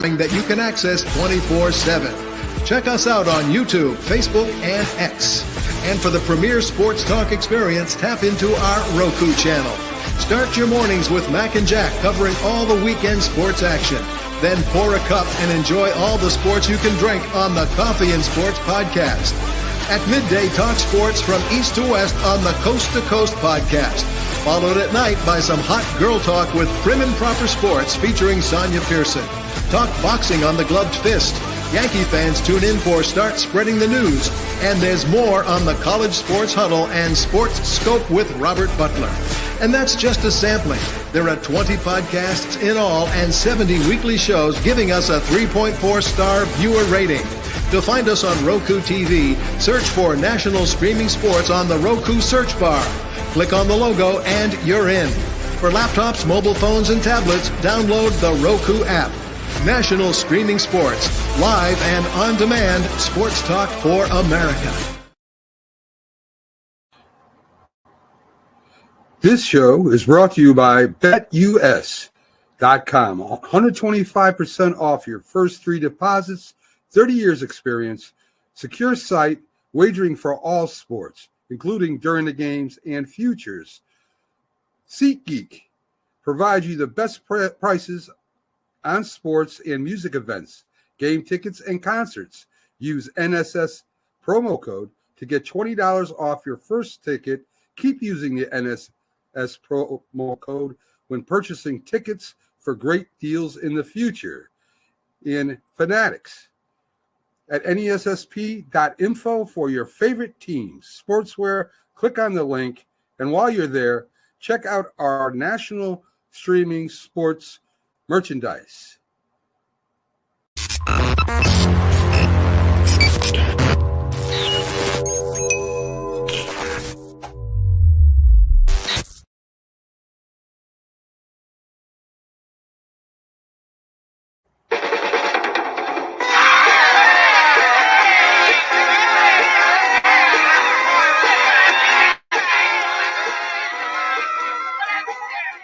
that you can access 24/7. Check us out on YouTube, Facebook, and X. And for the premier sports talk experience, tap into our Roku channel. Start your mornings with Mac and Jack covering all the weekend sports action. Then pour a cup and enjoy all the sports you can drink on the Coffee and Sports podcast. At midday, talk sports from east to west on the Coast to Coast podcast. Followed at night by some hot girl talk with Prim and Proper Sports featuring Sonia Pearson. Talk boxing on the Gloved Fist. Yankee fans tune in for Start Spreading the News. And there's more on the College Sports Huddle and Sports Scope with Robert Butler. And that's just a sampling. There are 20 podcasts in all and 70 weekly shows giving us a 3.4-star viewer rating. To find us on Roku TV, search for National Streaming Sports on the Roku search bar. Click on the logo and you're in. For laptops, mobile phones, and tablets, download the Roku app. National Streaming Sports, live and on demand, sports talk for America. This show is brought to you by BetUS.com. 125% off your first 3 deposits, 30 years experience, secure site, wagering for all sports, including during the games and futures. SeatGeek provides you the best prices on sports and music events, game tickets, and concerts. Use NSS promo code to get $20 off your first ticket. Keep using the NSS promo code when purchasing tickets for great deals in the future. In Fanatics at nessp.info for your favorite teams. Sportswear, click on the link. And while you're there, check out our national streaming sports merchandise.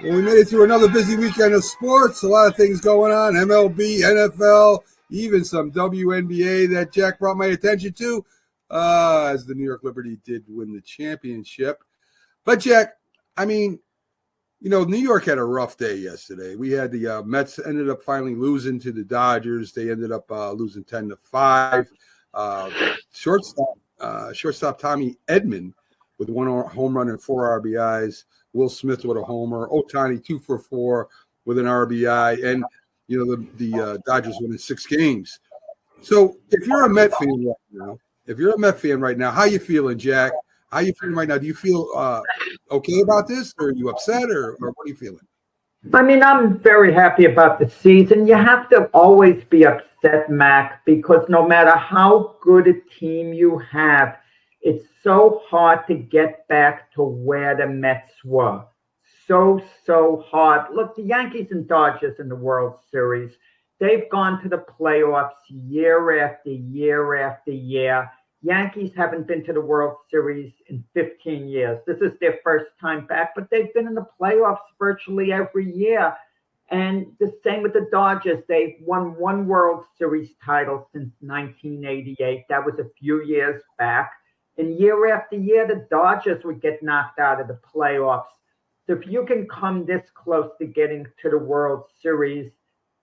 Well, we made it through another busy weekend of sports. A lot of things going on. MLB, NFL, even some WNBA that Jack brought my attention to as the New York Liberty did win the championship. But, Jack, I mean, you know, New York had a rough day yesterday. We had the Mets ended up finally losing to the Dodgers. They ended up losing 10-5. Shortstop Tommy Edman with 1 home run and 4 RBIs. Will Smith with a homer. Ohtani 2 for 4 with an RBI. And, you know, the Dodgers winning 6 games. So if you're a Met fan right now, how you feeling, Jack? How you feeling right now? Do you feel okay about this? Or are you upset? Or what are you feeling? I mean, I'm very happy about the season. You have to always be upset, Mac, because no matter how good a team you have, it's so hard to get back to where the Mets were. So hard. Look, the Yankees and Dodgers in the World Series, they've gone to the playoffs year after year after year. Yankees haven't been to the World Series in 15 years. This is their first time back, but they've been in the playoffs virtually every year. And the same with the Dodgers. They've won 1 World Series title since 1988. That was a few years back. And year after year, the Dodgers would get knocked out of the playoffs. So if you can come this close to getting to the World Series,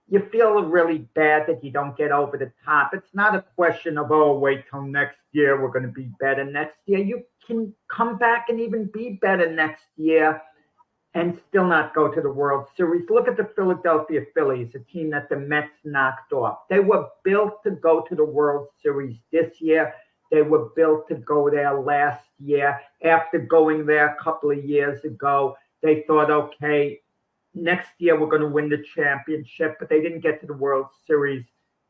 you feel really bad that you don't get over the top. It's not a question of, oh, wait till next year, we're going to be better next year. You can come back and even be better next year and still not go to the World Series. Look at the Philadelphia Phillies, a team that the Mets knocked off. They were built to go to the World Series this year. They were built to go there last year. After going there a couple of years ago, they thought, okay, next year we're going to win the championship, but they didn't get to the World Series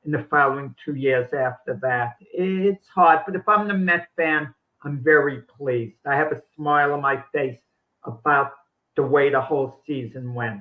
in the following 2 years after that. It's hard, but if I'm the Met fan, I'm very pleased. I have a smile on my face about the way the whole season went.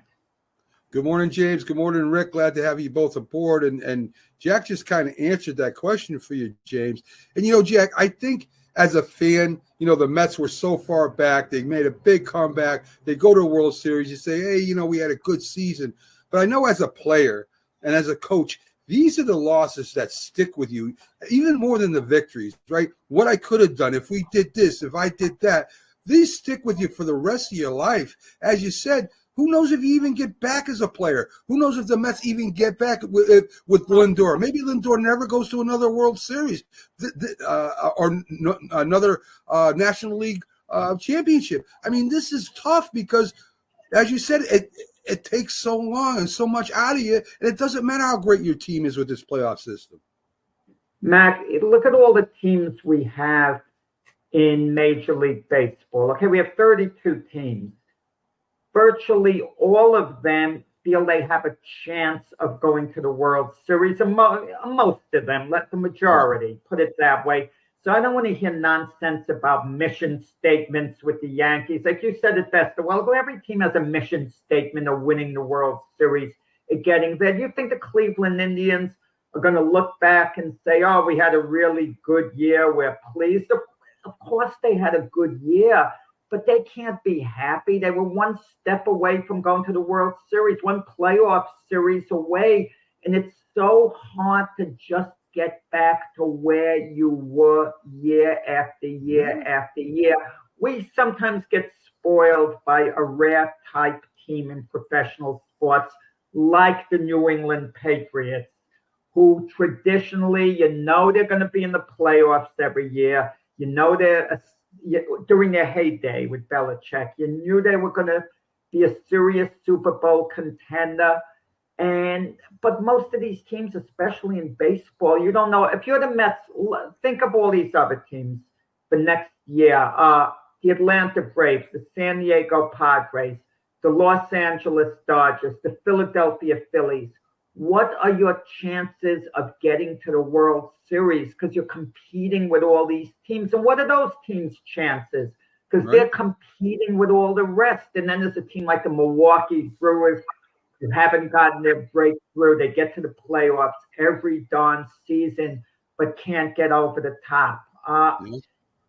Good morning, James. Good morning, Rick. Glad to have you both aboard. And Jack just kind of answered that question for you, James. And, you know, Jack, I think as a fan, you know, the Mets were so far back. They made a big comeback. They go to a World Series. You say, hey, you know, we had a good season. But I know as a player and as a coach, these are the losses that stick with you, even more than the victories, right? What I could have done if we did this, if I did that. These stick with you for the rest of your life. As you said, who knows if you even get back as a player? Who knows if the Mets even get back with Lindor? Maybe Lindor never goes to another World Series or another National League championship. I mean, this is tough because, as you said, it takes so long and so much out of you, and it doesn't matter how great your team is with this playoff system. Mac, look at all the teams we have in Major League Baseball. Okay, we have 32 teams. Virtually all of them feel they have a chance of going to the World Series, and most of them, let the majority, put it that way. So I don't want to hear nonsense about mission statements with the Yankees. Like you said it best, well, every team has a mission statement of winning the World Series and getting there. Do you think the Cleveland Indians are going to look back and say, oh, we had a really good year, we're pleased? Of course they had a good year, but they can't be happy. They were one step away from going to the World Series, one playoff series away, and it's so hard to just get back to where you were year after year after year. We sometimes get spoiled by a rare type team in professional sports like the New England Patriots, who traditionally, they're going to be in the playoffs every year. They're during their heyday with Belichick. You knew they were going to be a serious Super Bowl contender. But most of these teams, especially in baseball, you don't know. If you're the Mets, think of all these other teams for next year. The Atlanta Braves, the San Diego Padres, the Los Angeles Dodgers, the Philadelphia Phillies. What are your chances of getting to the World Series? Because you're competing with all these teams. And what are those teams' chances? Because they're competing with all the rest. And then there's a team like the Milwaukee Brewers who haven't gotten their breakthrough. They get to the playoffs every darn season, but can't get over the top.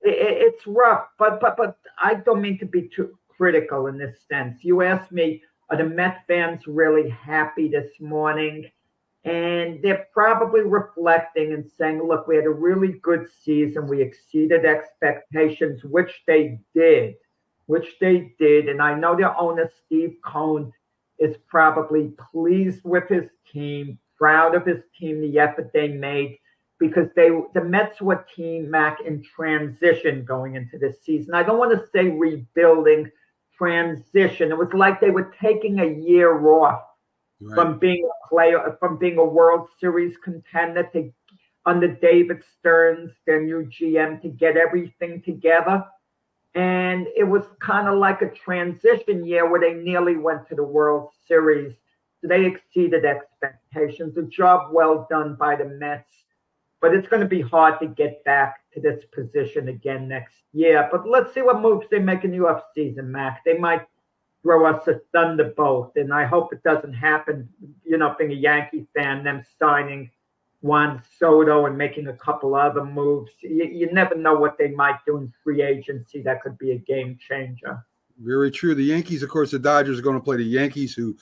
It's rough, but I don't mean to be too critical in this sense. You asked me, are the Met fans really happy this morning? And they're probably reflecting and saying, look, we had a really good season. We exceeded expectations, which they did. And I know their owner, Steve Cohen, is probably pleased with his team, proud of his team, the effort they made, because the Mets were a team, Mac, in transition going into this season. I don't want to say rebuilding, transition. It was like they were taking a year off from being a player, from being a World Series contender under David Stearns, their new GM, to get everything together. And it was kind of like a transition year where they nearly went to the World Series. So they exceeded expectations. A job well done by the Mets. But it's going to be hard to get back to this position again next year. But let's see what moves they make in the offseason, Mac. They might throw us a thunderbolt, and I hope it doesn't happen, being a Yankee fan, them signing Juan Soto and making a couple other moves. You never know what they might do in free agency. That could be a game changer. Very true. The Yankees, of course, the Dodgers are going to play the Yankees, who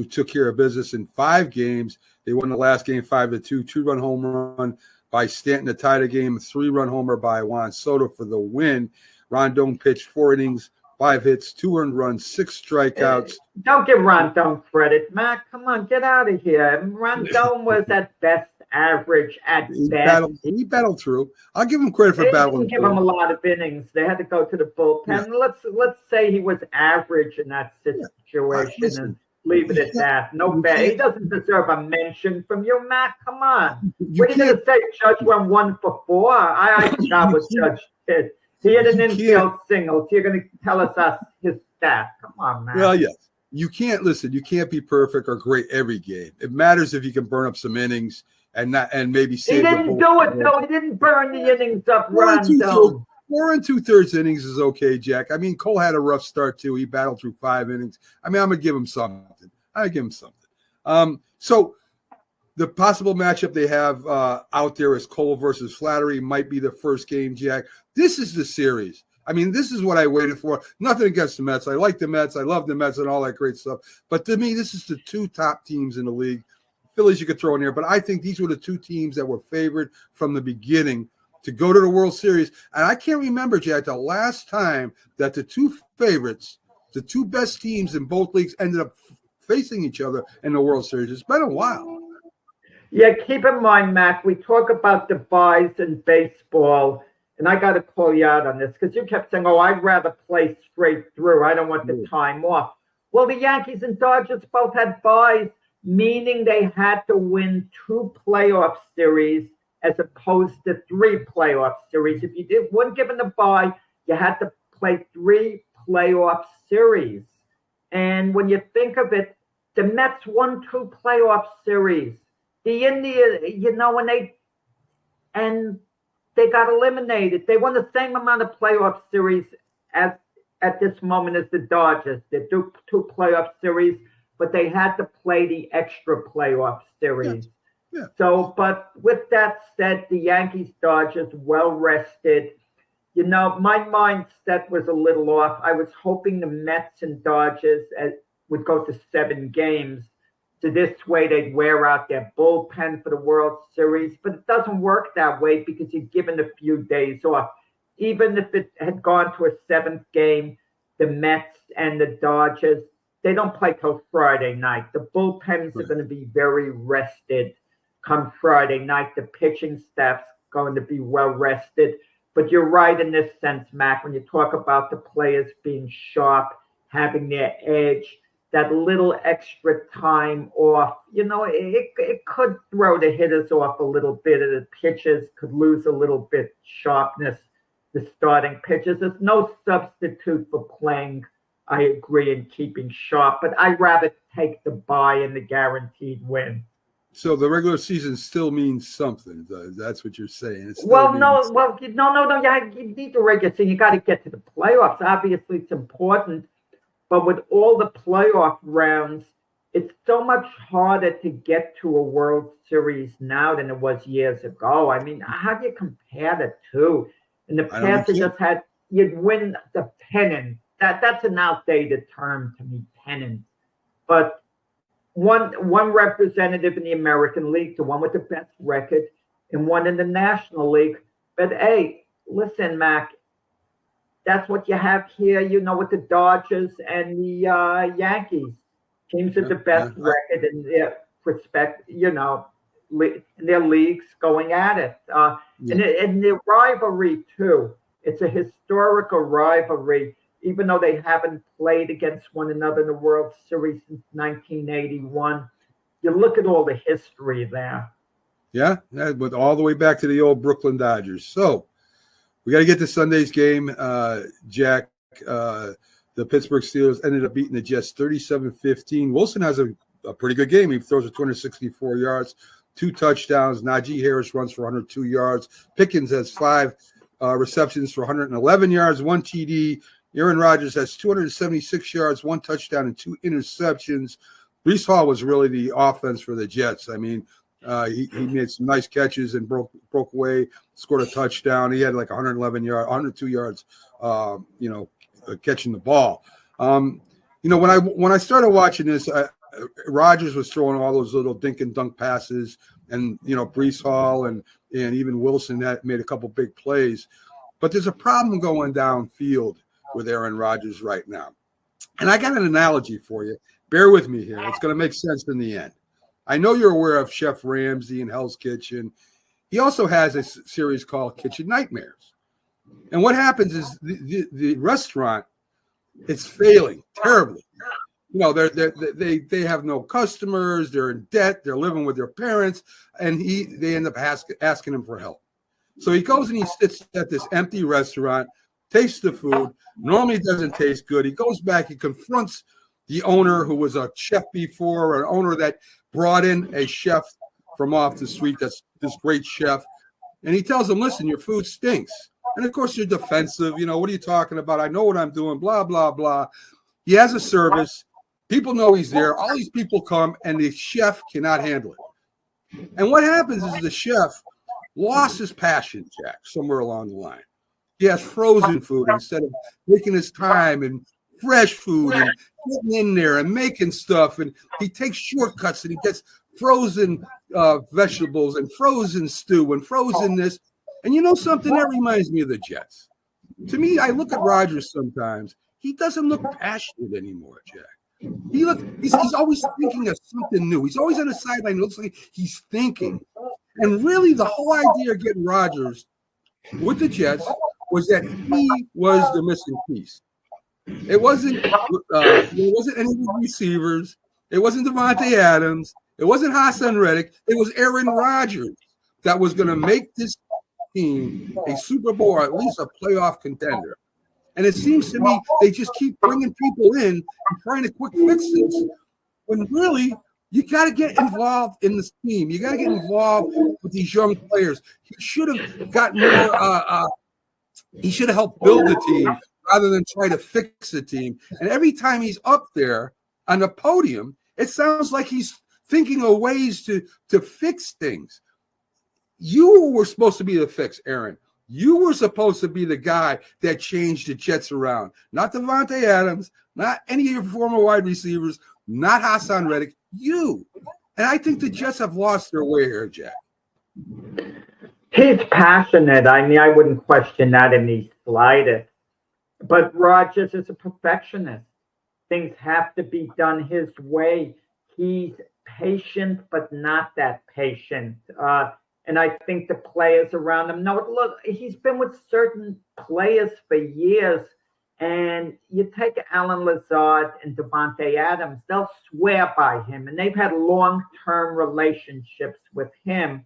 took care of business in 5 games. They won the last game 5-2, 2-run home run by Stanton to tie the game, a 3-run homer by Juan Soto for the win. Rondon pitched 4 innings, 5 hits, 2 earned runs, 6 strikeouts. Don't give Rondon credit, Mac. Come on, get out of here. Rondon was at best average at best. He battled through. I'll give him credit for battling. They didn't give him a lot of innings. They had to go to the bullpen. Yeah. Let's say he was average in that situation and leave it at that. No bad. He doesn't deserve a mention from you, Mac. Come on. What are you going to say? Judge went 1 for 4? I forgot what Judge did. He had an infield single. So you're going to tell us his stats. Come on, man. Well, yes. You can't be perfect or great every game. It matters if you can burn up some innings and maybe save. He didn't do it, though. He didn't burn the innings up. 4 2/3 innings is okay, Jack. I mean, Cole had a rough start too. He battled through 5 innings. I mean, I'm gonna give him something. So the possible matchup they have out there is Cole versus Flattery. Might be the first game, Jack. This is the series. I mean, this is what I waited for. Nothing against the Mets. I like the Mets. I love the Mets and all that great stuff. But to me, this is the 2 top teams in the league. Phillies you could throw in there, but I think these were the two teams that were favored from the beginning to go to the World Series. And I can't remember, Jack, the last time that the two favorites, the two best teams in both leagues, ended up facing each other in the World Series. It's been a while. Yeah, keep in mind, Mac, we talk about the buys in baseball, and I got to call you out on this because you kept saying, oh, I'd rather play straight through. I don't want the time off. Well, the Yankees and Dodgers both had buys, meaning they had to win 2 playoff series as opposed to 3 playoff series. If you weren't given the bye, you had to play 3 playoff series. And when you think of it, the Mets won 2 playoff series. The Indians, and they got eliminated. They won the same amount of playoff series as at this moment as the Dodgers. They do 2 playoff series, but they had to play the extra playoff series. Yeah. So, but with that said, the Yankees, Dodgers, well rested. My mindset was a little off. I was hoping the Mets and Dodgers would go to 7 games. So this way they'd wear out their bullpen for the World Series. But it doesn't work that way because you're given a few days off. Even if it had gone to a 7th game, the Mets and the Dodgers, they don't play till Friday night. The bullpens are going to be very rested come Friday night. The pitching staff's going to be well rested. But you're right in this sense, Mac, when you talk about the players being sharp, having their edge, that little extra time off, it could throw the hitters off a little bit, and the pitchers could lose a little bit sharpness, the starting pitchers. There's no substitute for playing, I agree, and keeping sharp, but I'd rather take the bye and the guaranteed win. So the regular season still means something. That's what you're saying. You need the regular season. You got to get to the playoffs. Obviously, it's important. But with all the playoff rounds, it's so much harder to get to a World Series now than it was years ago. I mean, how do you compare the two? In the past, you'd win the pennant. That's an outdated term to me, pennant. But one representative in the American League, the one with the best record, and one in the National League. But hey, listen, Mac, that's what you have here, with the Dodgers and the Yankees. Teams with the best record in their in their leagues going at it. And the rivalry, too. It's a historical rivalry, even though they haven't played against one another in the World Series since 1981. You look at all the history there. Yeah, but all the way back to the old Brooklyn Dodgers. So, we got to get to Sunday's game, Jack. The Pittsburgh Steelers ended up beating the Jets 37-15. Wilson has a pretty good game. He throws for 264 yards, 2 touchdowns. Najee Harris runs for 102 yards. Pickens has 5 receptions for 111 yards, 1 TD. Aaron Rodgers has 276 yards, 1 touchdown, and 2 interceptions. Breece Hall was really the offense for the Jets. I mean, he made some nice catches and broke away, scored a touchdown. He had like 102 yards, catching the ball. When I started watching this, Rodgers was throwing all those little dink and dunk passes, and Breece Hall and even Wilson that made a couple big plays. But there's a problem going downfield with Aaron Rodgers right now. And I got an analogy for you. Bear with me here. It's going to make sense in the end. I know you're aware of Chef Ramsay and Hell's Kitchen. He also has a series called Kitchen Nightmares. And what happens is the restaurant is failing terribly. They have no customers. They're in debt. They're living with their parents. And they end up asking him for help. So he goes and he sits at this empty restaurant, tastes the food. Normally it doesn't taste good. He goes back. He confronts the owner who was a chef before, or an owner that brought in a chef from off the street. That's this great chef. And he tells him, listen, your food stinks. And of course you're defensive. What are you talking about? I know what I'm doing, blah, blah, blah. He has a service. People know he's there. All these people come and the chef cannot handle it. And what happens is the chef lost his passion, Jack, somewhere along the line. He has frozen food instead of taking his time and fresh food and getting in there and making stuff. And he takes shortcuts and he gets frozen vegetables and frozen stew and frozen this. And you know something? That reminds me of the Jets. To me, I look at Rodgers sometimes. He doesn't look passionate anymore, Jack. He's always thinking of something new. He's always on the sideline. It looks like he's thinking. And really, the whole idea of getting Rodgers with the Jets was that he was the missing piece. It wasn't any receivers. It wasn't Devontae Adams. It wasn't Hassan Reddick. It was Aaron Rodgers that was going to make this team a Super Bowl, or at least a playoff contender. And it seems to me they just keep bringing people in and trying to quick fix this, when really you got to get involved in this team. You got to get involved with these young players. He should have gotten more. He should have helped build the team rather than try to fix the team. And every time he's up there on the podium, it sounds like he's thinking of ways to fix things. You were supposed to be the fix, Aaron. You were supposed to be the guy that changed the Jets around. Not Devontae Adams, not any of your former wide receivers, not Hassan Reddick. You. And I think the Jets have lost their way here, Jack. He's passionate. I mean, I wouldn't question that in the slightest. But Rodgers is a perfectionist. Things have to be done his way. He's patient, but not that patient. And I think the players around him know it. Look, he's been with certain players for years. And you take Alan Lazard and Devontae Adams, they'll swear by him. And they've had long-term relationships with him.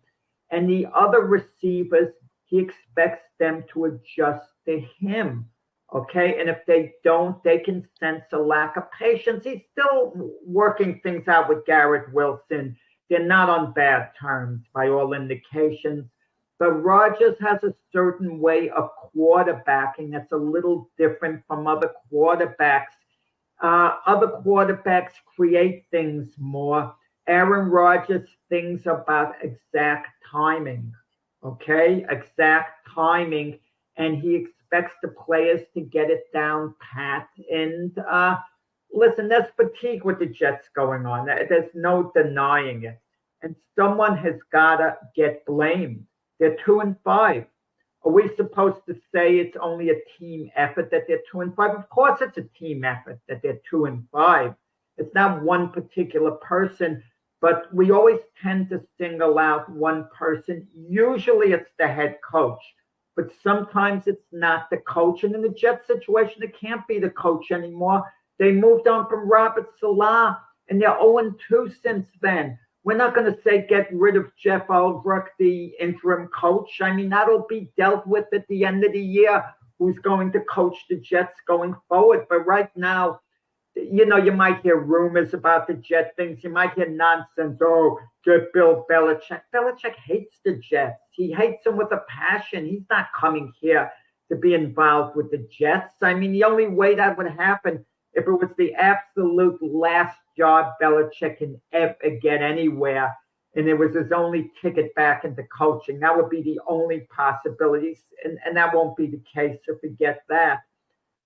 And the other receivers, he expects them to adjust to him. Okay, and if they don't, they can sense a lack of patience. He's still working things out with Garrett Wilson. They're not on bad terms by all indications. But Rodgers has a certain way of quarterbacking that's a little different from other quarterbacks. Other quarterbacks create things more. Aaron Rodgers thinks about exact timing, okay? Exact timing, and he expects the players to get it down pat. And listen, there's fatigue with the Jets going on. There's no denying it. And someone has got to get blamed. They're 2-5. Are we supposed to say it's only a team effort that they're 2-5? Of course it's a team effort that they're 2-5. It's not one particular person, but we always tend to single out one person. Usually it's the head coach, but sometimes it's not the coach. And in the Jets situation, it can't be the coach anymore. They moved on from Robert Salah, and they're 0-2 since then. We're not going to say get rid of Jeff Ulbrich, the interim coach. I mean, that'll be dealt with at the end of the year, who's going to coach the Jets going forward. But right now, you know, you might hear rumors about the Jet things. You might hear nonsense. Oh, get Bill Belichick. Belichick hates the Jets. He hates them with a passion. He's not coming here to be involved with the Jets. I mean, the only way that would happen if it was the absolute last job Belichick can ever get anywhere, and it was his only ticket back into coaching. That would be the only possibilities, and that won't be the case, so forget that.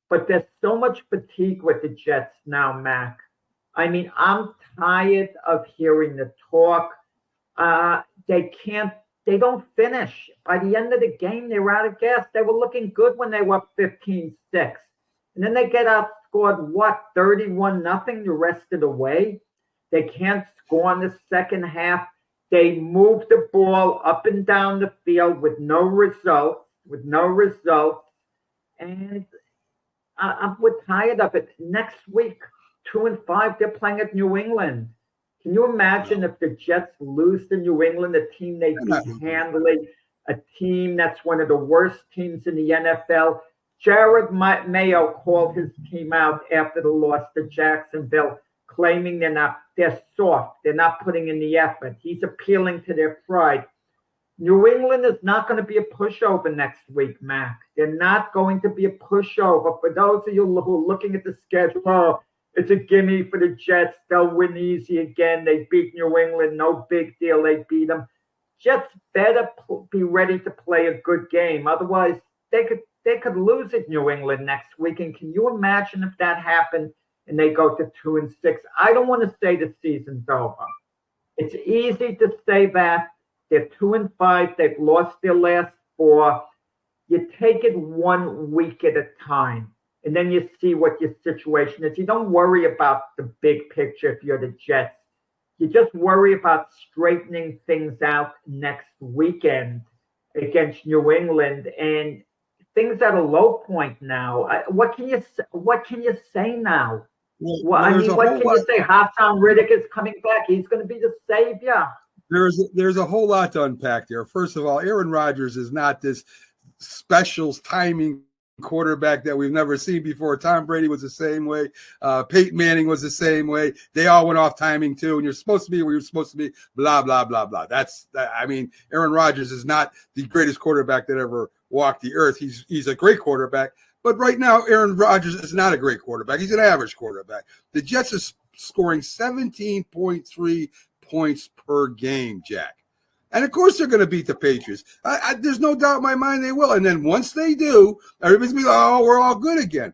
But there's so much fatigue with the Jets now, Mac. I mean, I'm tired of hearing the talk. They don't finish. By the end of the game, they were out of gas. They were looking good when they were up 15-6. And then they get outscored, 31-0 the rest of the way. They can't score in the second half. They move the ball up and down the field with no results. And we're tired of it. Next week, 2-5, they're playing at New England. Can you imagine if the Jets lose to New England, a team they beat handily, a team that's one of the worst teams in the NFL? Jared Mayo called his team out after the loss to Jacksonville, claiming they're soft. They're not putting in the effort. He's appealing to their pride. New England is not going to be a pushover next week, Mac. They're not going to be a pushover. For those of you who are looking at the schedule, it's a gimme for the Jets. They'll win easy again. They beat New England. No big deal. They beat them. Jets better be ready to play a good game. Otherwise, they could lose at New England next week. And can you imagine if that happened and they go to 2-6? I don't want to say the season's over. It's easy to say that. They're 2-5. They've lost their last 4. You take it 1 week at a time, and then you see what your situation is. You don't worry about the big picture if you're the Jets. You just worry about straightening things out next weekend against New England, and things at a low point now. What can you say now? Well, I mean, what can you say? Hassan Riddick is coming back. He's going to be the savior. There's a whole lot to unpack there. First of all, Aaron Rodgers is not this special timing quarterback that we've never seen before. Tom Brady was the same way. Peyton Manning was the same way. They all went off timing too. And you're supposed to be where you're supposed to be. Blah blah blah blah. I mean, Aaron Rodgers is not the greatest quarterback that ever walked the earth. He's a great quarterback, but right now Aaron Rodgers is not a great quarterback. He's an average quarterback. The Jets are scoring 17.3 points per game, Jack. And, of course, they're going to beat the Patriots. There's no doubt in my mind they will. And then once they do, everybody's going to be like, oh, we're all good again.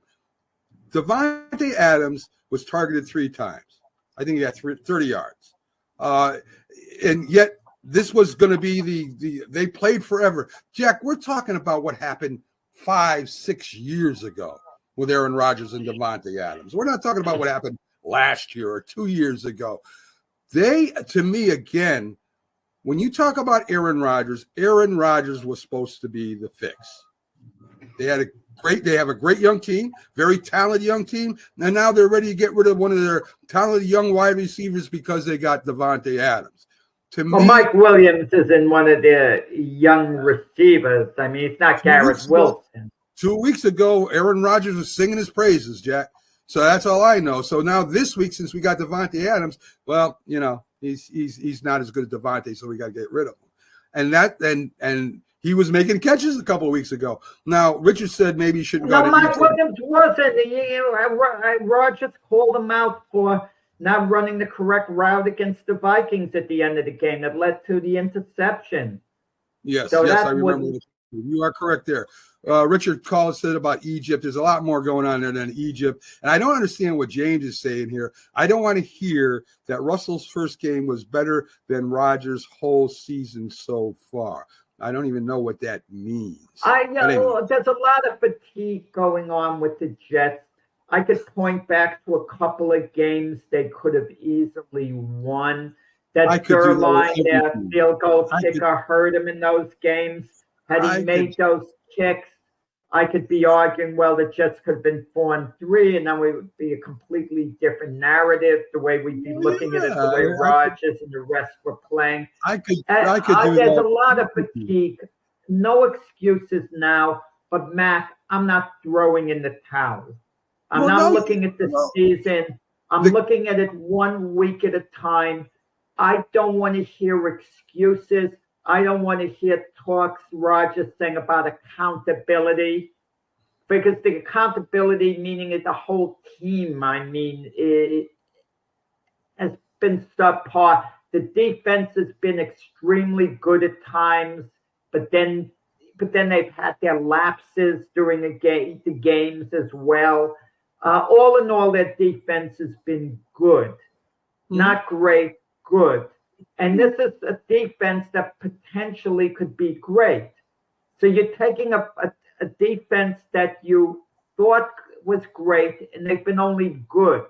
Davante Adams was targeted 3 times. I think he got 30 yards. And yet this was going to be they played forever. Jack, we're talking about what happened 5-6 years ago with Aaron Rodgers and Davante Adams. We're not talking about what happened last year or 2 years ago. To me, again, when you talk about Aaron Rodgers was supposed to be the fix. They have a great young team, very talented young team, and now they're ready to get rid of one of their talented young wide receivers because they got Davante Adams. Mike Williams is in one of their young receivers. I mean, it's not Garrett Wilson. 2 weeks ago, Aaron Rodgers was singing his praises, Jack. So that's all I know. So now this week, since we got Davante Adams, well, you know, he's not as good as Davante, so we got to get rid of him. And he was making catches a couple of weeks ago. Now Richard said maybe he shouldn't. No, Mike Williams wasn't. Rodgers called him out for not running the correct route against the Vikings at the end of the game that led to the interception. Yes, I remember. You are correct there. Richard Collins said about Egypt. There's a lot more going on there than Egypt. And I don't understand what James is saying here. I don't want to hear that Russell's first game was better than Rodgers' whole season so far. I don't even know what that means. I know there's a lot of fatigue going on with the Jets. I could point back to a couple of games they could have easily won. That Zerline, their field goal kicker, hurt him in those games. Had he made those kicks, I could be arguing, well, the Jets could have been 4-3, and then we would be a completely different narrative, the way we'd be looking at it, the way Rodgers and the rest were playing. I could do that. There's a lot of fatigue. No excuses now, but Mac, I'm not throwing in the towel. I'm not looking at the season. I'm looking at it 1 week at a time. I don't want to hear excuses. I don't want to hear talks Rodgers saying about accountability, because the accountability, meaning the whole team, I mean, it has been subpar. The defense has been extremely good at times, but then they've had their lapses during the games as well. All in all, their defense has been good, not great, good. And this is a defense that potentially could be great. So you're taking a defense that you thought was great, and they've been only good.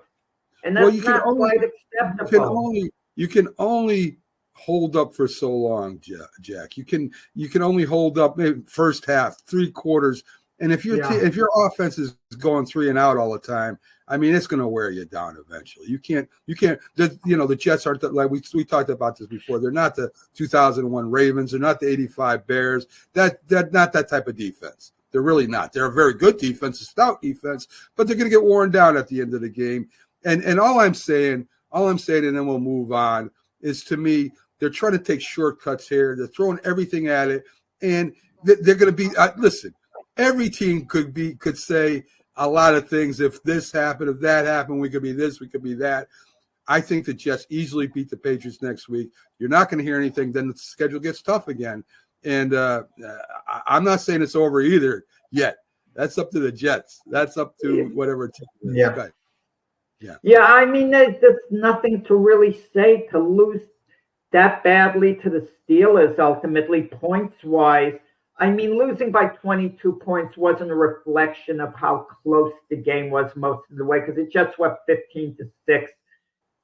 And that's not quite acceptable. You can only hold up for so long, Jack. You can only hold up maybe first half, 3 quarters. And if your offense is going 3 and out all the time, I mean, it's going to wear you down eventually. You can't. The Jets aren't like we talked about this before. They're not the 2001 Ravens. They're not the '85 Bears. They're not that type of defense. They're really not. They're a very good defense, a stout defense, but they're going to get worn down at the end of the game. And all I'm saying, and then we'll move on, is to me, they're trying to take shortcuts here. They're throwing everything at it, and they're going to be. Listen, every team could say a lot of things. If this happened, if that happened, we could be this, we could be that. I think the Jets easily beat the Patriots next week. You're not going to hear anything. Then the schedule gets tough again. And I'm not saying it's over either yet. That's up to the Jets. That's up to whatever team. Yeah. Okay. Yeah. I mean, there's nothing to really say. To lose that badly to the Steelers ultimately, points-wise. I mean, losing by 22 points wasn't a reflection of how close the game was most of the way, because it just went 15-6.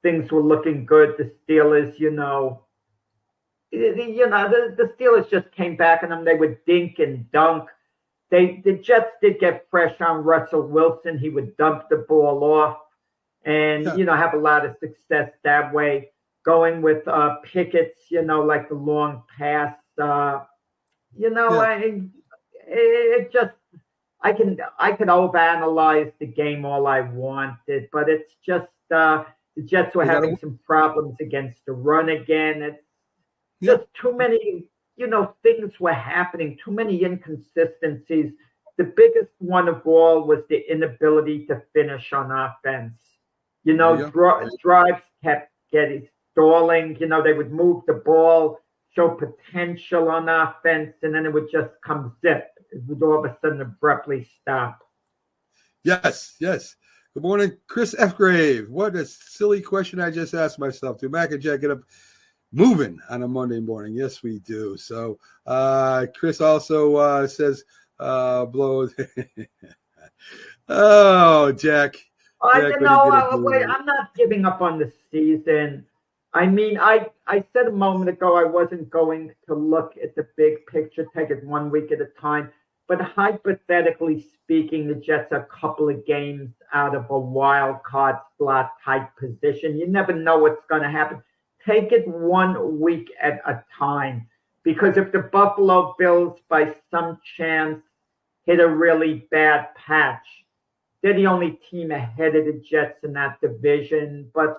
Things were looking good. The Steelers, the Steelers just came back on them. They would dink and dunk. The Jets did get pressure on Russell Wilson. He would dump the ball off and, have a lot of success that way. Going with Pickett's, like the long pass, I could overanalyze the game all I wanted, but it's just the Jets were having some problems against the run again. It's just too many, things were happening, too many inconsistencies. The biggest one of all was the inability to finish on offense. Drives kept getting stalling. They would move the ball, show potential on offense, and then it would just come zip. It would all of a sudden abruptly stop. Yes. Good morning, Chris F. Grave. What a silly question I just asked myself. Do Mac and Jack get up moving on a Monday morning? Yes, we do. So Chris also says, blow. Oh, Jack. I'm not giving up on the season. I mean, I said a moment ago I wasn't going to look at the big picture, take it 1 week at a time. But hypothetically speaking, the Jets are a couple of games out of a wild card slot type position. You never know what's going to happen. Take it 1 week at a time. Because if the Buffalo Bills, by some chance, hit a really bad patch, they're the only team ahead of the Jets in that division. But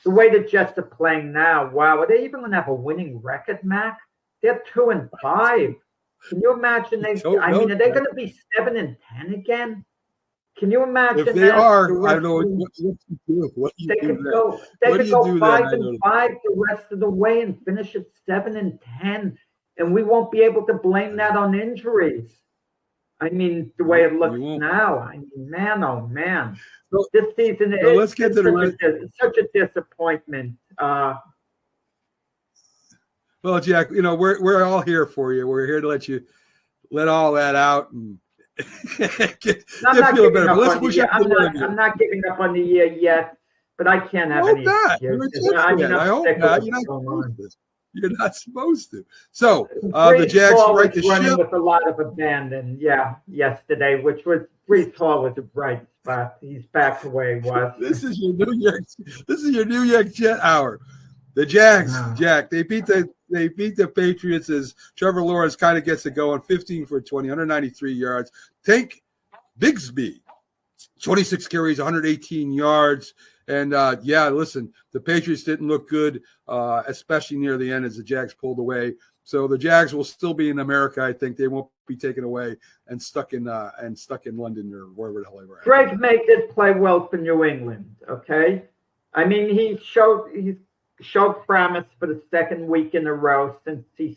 the way the Jets are playing now, wow, are they even going to have a winning record, Mac? They're 2-5. Can you imagine? Are they going to be 7-10 again? Can you imagine? If they are, I don't know what you do. They could go 5-5 the rest of the way and finish at 7-10, and we won't be able to blame that on injuries. I mean, the way it looks now. I mean, man, oh man, this season is such a disappointment. Well, Jack, we're all here for you. We're here to let all that out and I'm not giving up on the year yet, but I can't have any excuses. I hope not. You're not supposed to. So the Jags right the ship with a lot of abandon. Yesterday, which was Brees Hall was a bright spot. He's back the way he was. This is your New York Jet hour. The Jags, Jack, they beat the Patriots as Trevor Lawrence kind of gets it going, 15 for 20, 193 yards. Tank Bigsby, 26 carries, 118 yards. And, listen, the Patriots didn't look good, especially near the end as the Jags pulled away. So the Jags will still be in America, I think. They won't be taken away and stuck in London or wherever the hell they were at. Drake May did play well for New England, okay? I mean, he showed promise for the second week in a row since he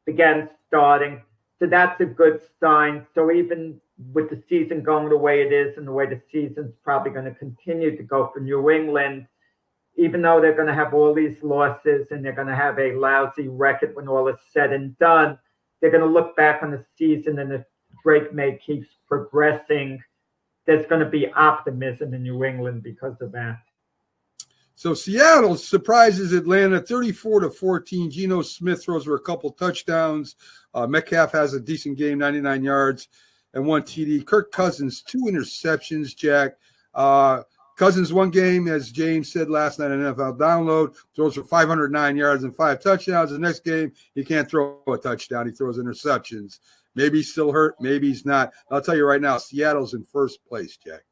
began starting. So that's a good sign. So even with the season going the way it is and the way the season's probably going to continue to go for New England, even though they're going to have all these losses and they're going to have a lousy record when all is said and done, they're going to look back on the season, and if Drake May keeps progressing, there's going to be optimism in New England because of that. So Seattle surprises Atlanta 34-14. Geno Smith throws for a couple touchdowns. Metcalf has a decent game, 99 yards and 1 TD. Kirk Cousins, 2 interceptions, Jack. Cousins one game, as James said last night on NFL Download, throws for 509 yards and 5 touchdowns. The next game, he can't throw a touchdown. He throws interceptions. Maybe he's still hurt. Maybe he's not. I'll tell you right now, Seattle's in first place, Jack.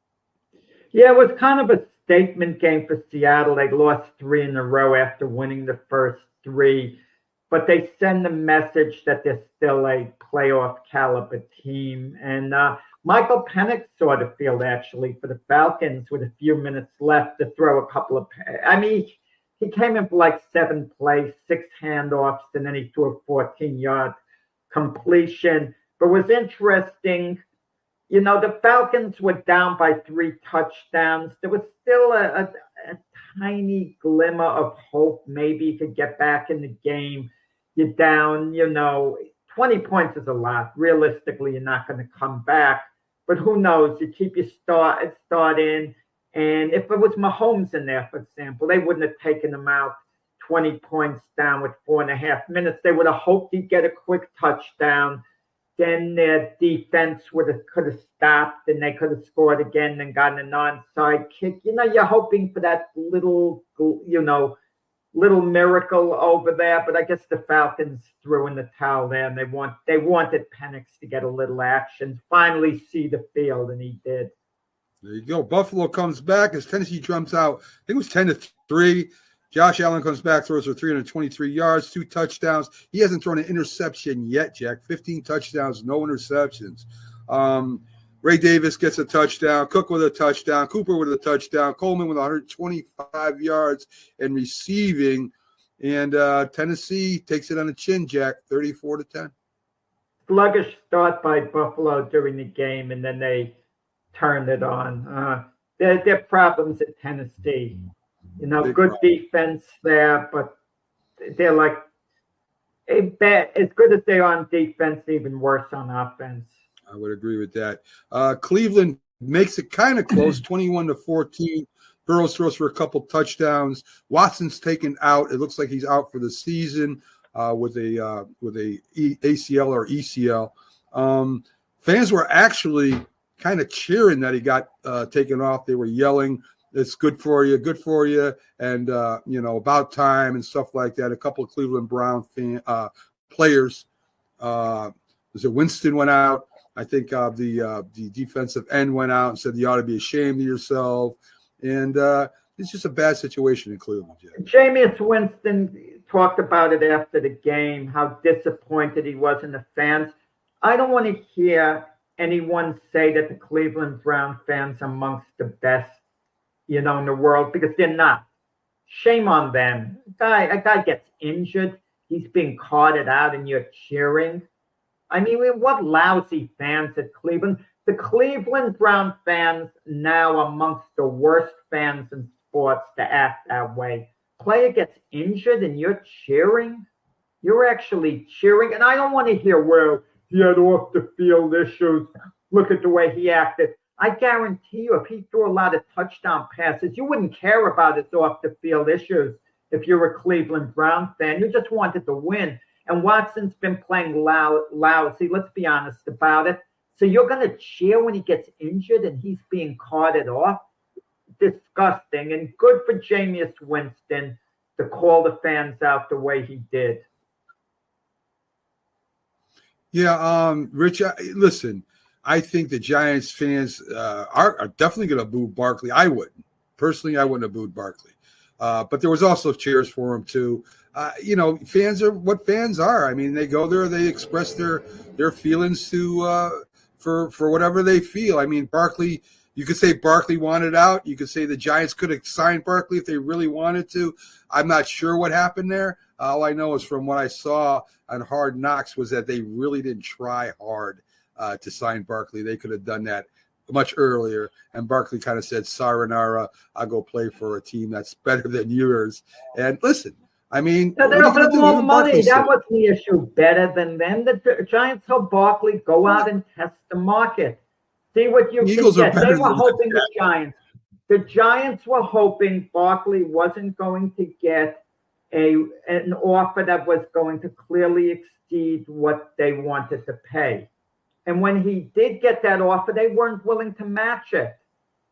Yeah, it was kind of a statement game for Seattle. They lost 3 in a row after winning the first 3, but they send the message that they're still a playoff caliber team. And Michael Penix saw the field actually for the Falcons with a few minutes left to throw a couple of. I mean, he came in for like 7 plays, 6 handoffs, and then he threw a 14-yard completion. But was interesting. The Falcons were down by 3 touchdowns. There was still a tiny glimmer of hope. Maybe you could get back in the game. You're down, 20 points is a lot. Realistically, you're not going to come back. But who knows? You keep your start in. And if it was Mahomes in there, for example, they wouldn't have taken him out 20 points down with 4.5 minutes. They would have hoped he'd get a quick touchdown. Then their defense could have stopped, and they could have scored again and gotten an onside kick. You're hoping for that little miracle over there. But I guess the Falcons threw in the towel there, and they wanted Penix to get a little action, finally see the field, and he did. There you go. Buffalo comes back as Tennessee jumps out. I think it was 10-3. Josh Allen comes back, throws for 323 yards, 2 touchdowns. He hasn't thrown an interception yet, Jack. 15 touchdowns, no interceptions. Ray Davis gets a touchdown. Cook with a touchdown. Cooper with a touchdown. Coleman with 125 yards and receiving. And Tennessee takes it on the chin, Jack, 34-10. Sluggish start by Buffalo during the game, and then they turned it on. There are problems at Tennessee. Good defense there, but they're like as good as they are on defense, even worse on offense. I would agree with that. Cleveland makes it kind of close, 21-14. Burrows throws for a couple touchdowns. Watson's taken out. It looks like he's out for the season with a ACL or ECL. Fans were actually kind of cheering that he got taken off. They were yelling, "It's good for you," and about time and stuff like that. A couple of Cleveland Brown players. Was it Winston went out? I think the defensive end went out and said you ought to be ashamed of yourself. And it's just a bad situation in Cleveland. Jameis Winston talked about it after the game, how disappointed he was in the fans. I don't want to hear anyone say that the Cleveland Brown fans are amongst the best, in the world, because they're not. Shame on them. A guy gets injured. He's being carted out and you're cheering. I mean, what lousy fans at Cleveland. The Cleveland Brown fans now are amongst the worst fans in sports to act that way. Player gets injured and you're cheering. You're actually cheering. And I don't want to hear, well, he had off the field issues. Look at the way he acted. I guarantee you, if he threw a lot of touchdown passes, you wouldn't care about his off-the-field issues if you're a Cleveland Brown fan. You just wanted to win. And Watson's been playing lousy. Let's be honest about it. So you're going to cheer when he gets injured and he's being carted off? Disgusting. And good for Jameis Winston to call the fans out the way he did. Yeah, Rich, listen. I think the Giants fans are definitely going to boo Barkley. I wouldn't. Personally, I wouldn't have booed Barkley. But there was also cheers for him, too. Fans are what fans are. I mean, they go there, they express their feelings for whatever they feel. I mean, Barkley, you could say Barkley wanted out. You could say the Giants could have signed Barkley if they really wanted to. I'm not sure what happened there. All I know is from what I saw on Hard Knocks was that they really didn't try hard to sign Barkley. They could have done that much earlier. And Barkley kind of said, "Sayonara, I'll go play for a team that's better than yours." And listen, I mean, they have more money. That was the issue. Better than them. The Giants told Barkley, go out and test the market. See what you can get. They were hoping the Giants were hoping Barkley wasn't going to get an offer that was going to clearly exceed what they wanted to pay. And when he did get that offer, they weren't willing to match it.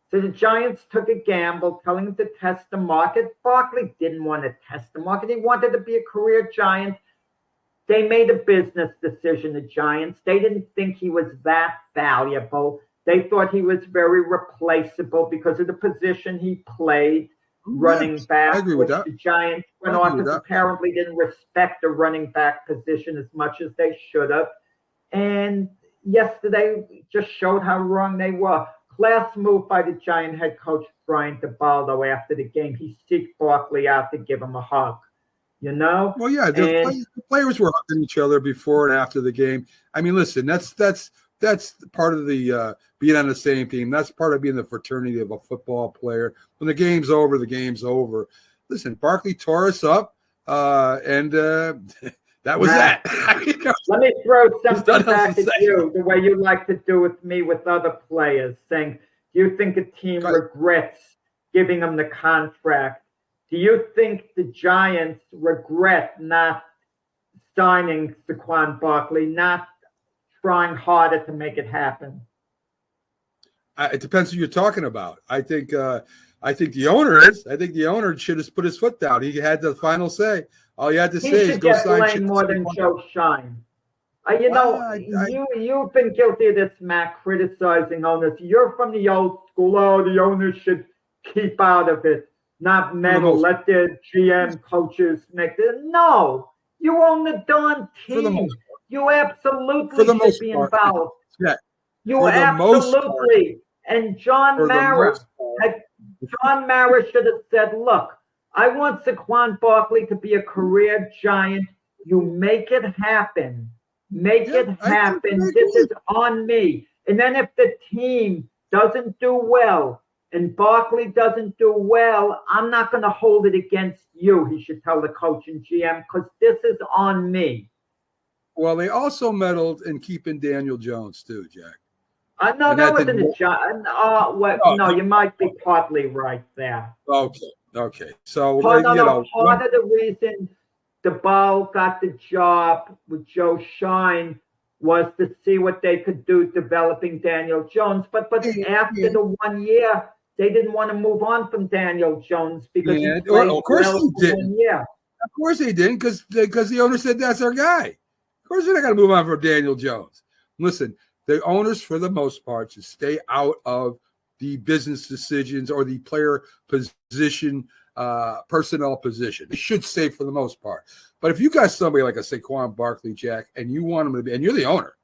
So the Giants took a gamble, telling him to test the market. Barkley didn't want to test the market. He wanted to be a career Giant. They made a business decision, the Giants. They didn't think he was that valuable. They thought he was very replaceable because of the position he played, running back. I agree with that. The Giants went on because apparently didn't respect the running back position as much as they should have. And yesterday just showed how wrong they were. Class move by the Giant head coach Brian DeBaldo after the game. He seeked Barkley out to give him a hug. Well, yeah, the players were hugging each other before and after the game. I mean, listen, that's That's part of the being on the same team. That's part of being the fraternity of a football player. When the game's over, the game's over. Listen, Barkley tore us up, and that was that. Let me throw something back at you, the way you like to do with me with other players, saying, do you think a team regrets giving them the contract? Do you think the Giants regret not signing Saquon Barkley, not trying harder to make it happen? It depends who you're talking about. I think the owner is. I think the owner should have put his foot down. He had the final say. All you had to say is go sign. He should get blamed more than Joe Shine. You've been guilty of this, Matt, criticizing owners. You're from the old school. Oh, the owners should keep out of it, not meddle. Let the GM coaches make it. No, you own the darn team. You absolutely should be involved. Yeah. You absolutely. And John Mara should have said, look, I want Saquon Barkley to be a career Giant. You make it happen. Make it happen. This is on me. And then if the team doesn't do well and Barkley doesn't do well, I'm not going to hold it against you, he should tell the coach and GM, because this is on me. Well, they also meddled in keeping Daniel Jones too, Jack. No, that wasn't a Giant. No, you might be partly right there. Okay. So, part of the reason the Ball got the job with Joe Shine was to see what they could do developing Daniel Jones. But after the 1 year, they didn't want to move on from Daniel Jones because he played of course they didn't. Of course they didn't, because the owner said that's our guy. Of course they're not going to move on from Daniel Jones. Listen, the owners, for the most part, should stay out of the business decisions or the player position, personnel position. They should stay for the most part. But if you got somebody like a Saquon Barkley, Jack, and you want him to be, and you're the owner,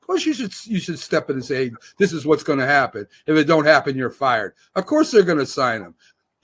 of course you should step in and say, hey, this is what's going to happen. If it don't happen, you're fired. Of course they're going to sign him.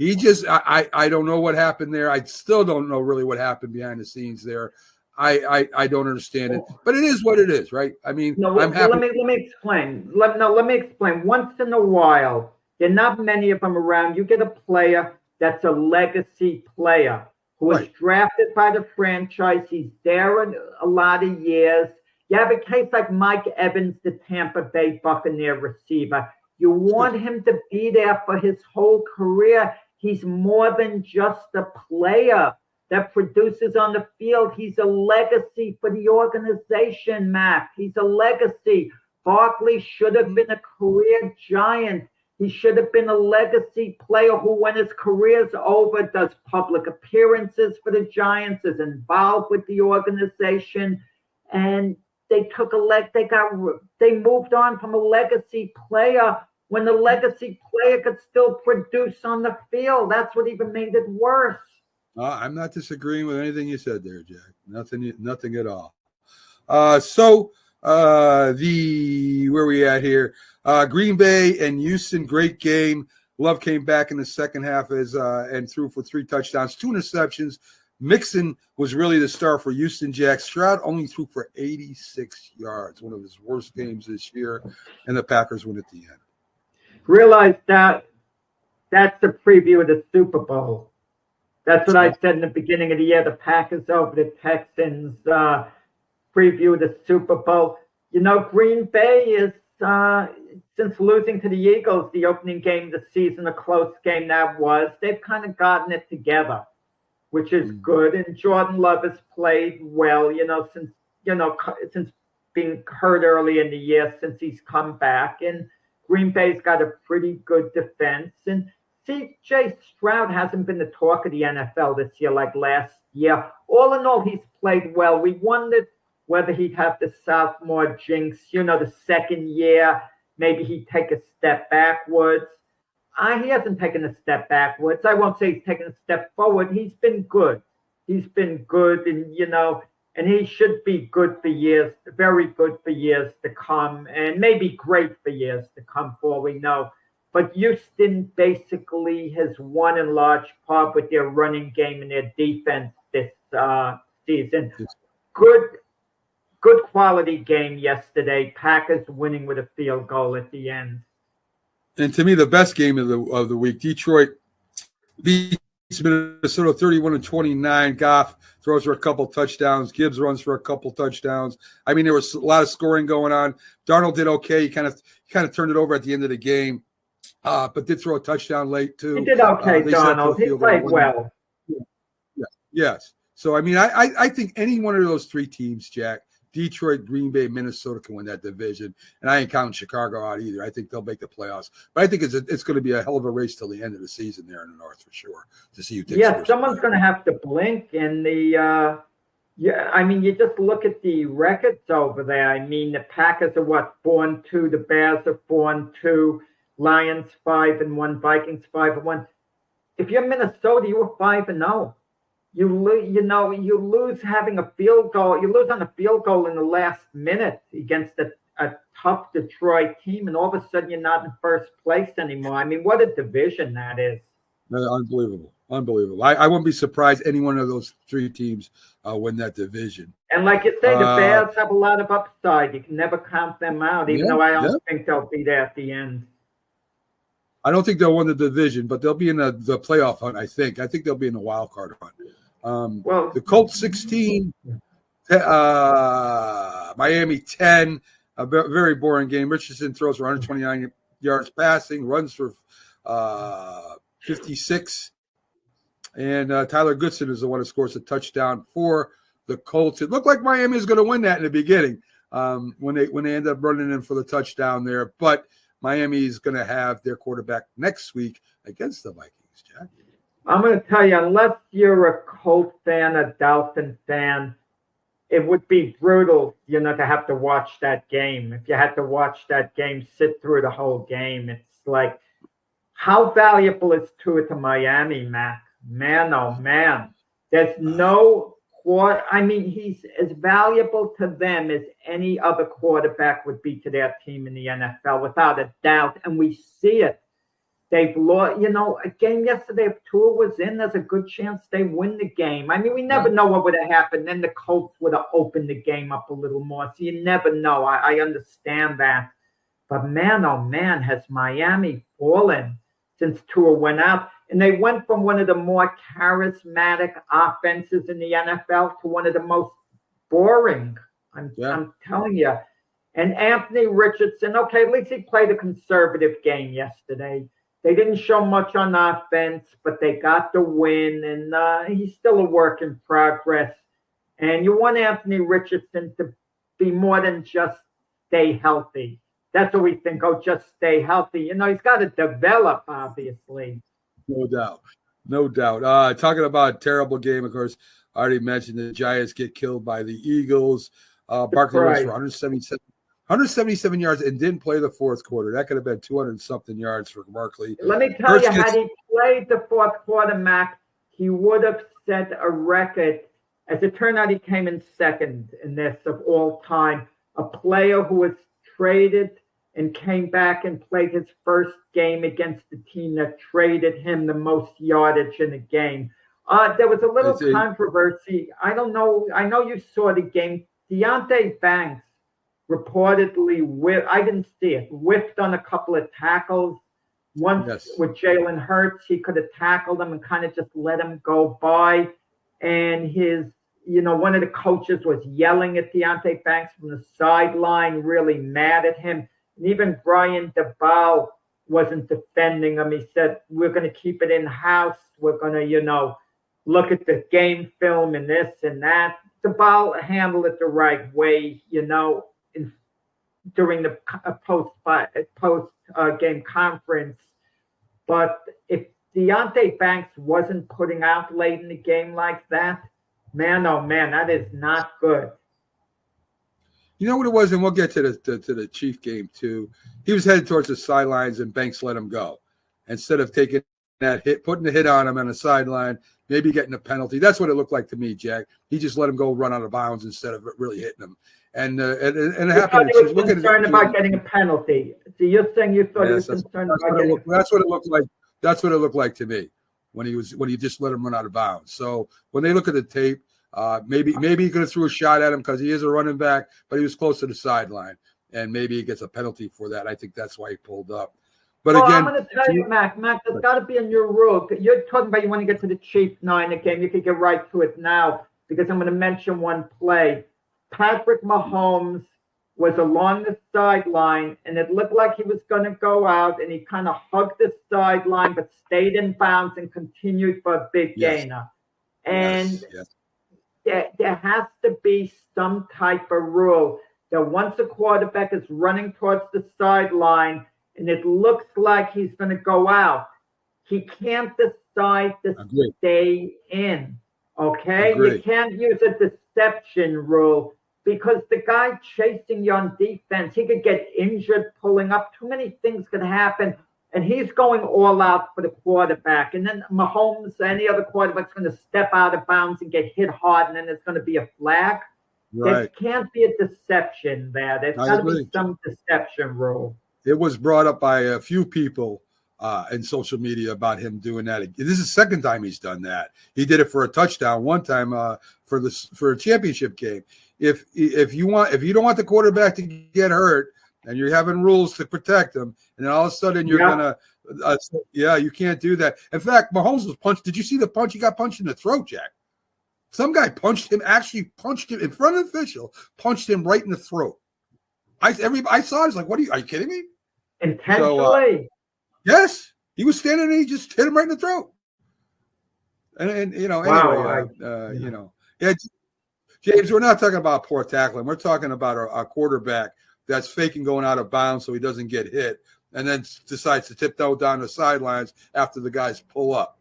I don't know what happened there. I still don't know really what happened behind the scenes there. I don't understand it, but it is what it is, right? I mean, I'm happy. Let me explain. Let me explain. Once in a while, there are not many of them around. You get a player that's a legacy player who was drafted by the franchise. He's there a lot of years. You have a case like Mike Evans, the Tampa Bay Buccaneer receiver. You want him to be there for his whole career. He's more than just a player that produces on the field. He's a legacy for the organization, Mac. He's a legacy. Barkley should have been a career Giant. He should have been a legacy player who, when his career's over, does public appearances for the Giants, is involved with the organization. And they moved on from a legacy player when the legacy player could still produce on the field. That's what even made it worse. I'm not disagreeing with anything you said there, Jack. Nothing at all. Where we at here? Green Bay and Houston, great game. Love came back in the second half and threw for 3 touchdowns, 2 interceptions. Mixon was really the star for Houston, Jack. Stroud only threw for 86 yards, one of his worst games this year, and the Packers win at the end. Realize that's the preview of the Super Bowl. That's what I said in the beginning of the year. The Packers over the Texans, preview of the Super Bowl. You know, Green Bay is, since losing to the Eagles, the opening game of the season, a close game that was, they've kind of gotten it together, which is good. And Jordan Love has played well, since being hurt early in the year, since he's come back. And Green Bay's got a pretty good defense. And C.J. Stroud hasn't been the talk of the NFL this year like last year. All in all, he's played well. We wondered whether he'd have the sophomore jinx, the second year. Maybe he'd take a step backwards. He hasn't taken a step backwards. I won't say he's taken a step forward. He's been good. He's been good, and he should be good for years, very good for years to come, and maybe great for years to come, for all we know. But Houston basically has won in large part with their running game and their defense this season. good quality game yesterday. Packers winning with a field goal at the end. And to me, the best game of the week, Detroit beats Minnesota 31-29. Goff throws for a couple touchdowns. Gibbs runs for a couple touchdowns. I mean, there was a lot of scoring going on. Darnold did okay. He kind of turned it over at the end of the game, but did throw a touchdown late too. He did okay, Darnold. He played well. Yeah. Yes. So I mean, I think any one of those three teams, Jack, Detroit, Green Bay, Minnesota, can win that division, and I ain't counting Chicago out either. I think they'll make the playoffs, but I think it's going to be a hell of a race till the end of the season there in the North for sure to see who takes. Yeah, someone's going to have to blink, and I mean, you just look at the records over there. I mean, the Packers are 4-2, the Bears are 4-2, Lions 5-1, Vikings 5-1. If you're Minnesota, you were 5-0. You lose having a field goal. You lose on a field goal in the last minute against a tough Detroit team, and all of a sudden you're not in first place anymore. I mean, what a division that is. Unbelievable. I wouldn't be surprised any one of those three teams win that division. And like you say, the Bears have a lot of upside. You can never count them out, even though I don't think they'll be there at the end. I don't think they'll win the division, but they'll be in the playoff hunt, I think. I think they'll be in the wild card hunt. The Colts 16, Miami 10, a very boring game. Richardson throws for 129 yards passing, runs for 56. And Tyler Goodson is the one who scores a touchdown for the Colts. It looked like Miami was going to win that in the beginning when they end up running in for the touchdown there. But Miami is going to have their quarterback next week against the Vikings, Jack. I'm going to tell you, unless you're a Colts fan, a Dolphin fan, it would be brutal, to have to watch that game. If you had to watch that game, sit through the whole game, it's like, how valuable is Tua to Miami, Mac? Man, oh, man. There's no – I mean, he's as valuable to them as any other quarterback would be to their team in the NFL, without a doubt, and we see it. They've lost, a game yesterday, if Tua was in, there's a good chance they win the game. I mean, we never know what would have happened. Then the Colts would have opened the game up a little more. So you never know. I understand that. But man, oh man, has Miami fallen since Tua went out. And they went from one of the more charismatic offenses in the NFL to one of the most boring. I'm telling you. And Anthony Richardson, okay, at least he played a conservative game yesterday. They didn't show much on offense, but they got the win, and he's still a work in progress. And you want Anthony Richardson to be more than just stay healthy. That's what we think, just stay healthy. He's got to develop, obviously. No doubt. Talking about a terrible game, of course, I already mentioned the Giants get killed by the Eagles. Barkley runs for 177 yards and didn't play the fourth quarter. That could have been 200-something yards for Barkley. Let me tell you, had he played the fourth quarter, Mac, he would have set a record. As it turned out, he came in second in this of all time. A player who was traded and came back and played his first game against the team that traded him the most yardage in a game. There was a little controversy. I don't know. I know you saw the game. Deontay Banks reportedly I didn't see it, whiffed on a couple of tackles. Once with Jalen Hurts, he could have tackled him and kind of just let him go by. And one of the coaches was yelling at Deontay Banks from the sideline, really mad at him. And even Brian DeBow wasn't defending him. He said, we're going to keep it in-house. We're going to, look at the game film and this and that. DeBow handled it the right way, during the post-game conference. But if Deontay Banks wasn't putting out late in the game like that, man, oh man, that is not good. You know what it was, and we'll get to the Chief game too. He was headed towards the sidelines, and Banks let him go instead of taking that hit, putting the hit on him on the sideline, maybe getting a penalty. That's what it looked like to me, Jack. He just let him go run out of bounds instead of really hitting him. And it happened. He was concerned about getting a penalty. So you're saying you thought he was concerned about getting. That's what it looked like. That's what it looked like to me when he just let him run out of bounds. So when they look at the tape, Maybe he could have threw a shot at him because he is a running back, but he was close to the sideline, and maybe he gets a penalty for that. I think that's why he pulled up. But well, again, I'm going to tell you, Mac, there's got to be a new rule. You're talking about you want to get to the Chiefs 9 game. You could get right to it now because I'm going to mention one play. Patrick Mahomes was along the sideline, and it looked like he was going to go out, and he kind of hugged the sideline but stayed in bounds and continued for a big gainer. And there has to be some type of rule that once a quarterback is running towards the sideline and it looks like he's going to go out, he can't decide to stay in, okay? You can't use a deception rule because the guy chasing you on defense, he could get injured pulling up. Too many things could happen, and he's going all out for the quarterback. And then Mahomes, any other quarterback's going to step out of bounds and get hit hard, and then there's going to be a flag. Right. There can't be a deception there. There's got to be some deception rule. It was brought up by a few people in social media about him doing that. This is the second time he's done that. He did it for a touchdown one time for a championship game. If you don't want the quarterback to get hurt and you're having rules to protect him, and then all of a sudden you're gonna you can't do that. In fact, Mahomes was punched. Did you see the punch? He got punched in the throat, Jack. Some guy punched him in front of the official, punched him right in the throat. I saw it. I was like, "What are you kidding me?" Intentionally. Yes, he was standing there. He just hit him right in the throat. And you know, James, we're not talking about poor tackling. We're talking about a quarterback that's faking going out of bounds so he doesn't get hit, and then decides to tiptoe down the sidelines after the guys pull up,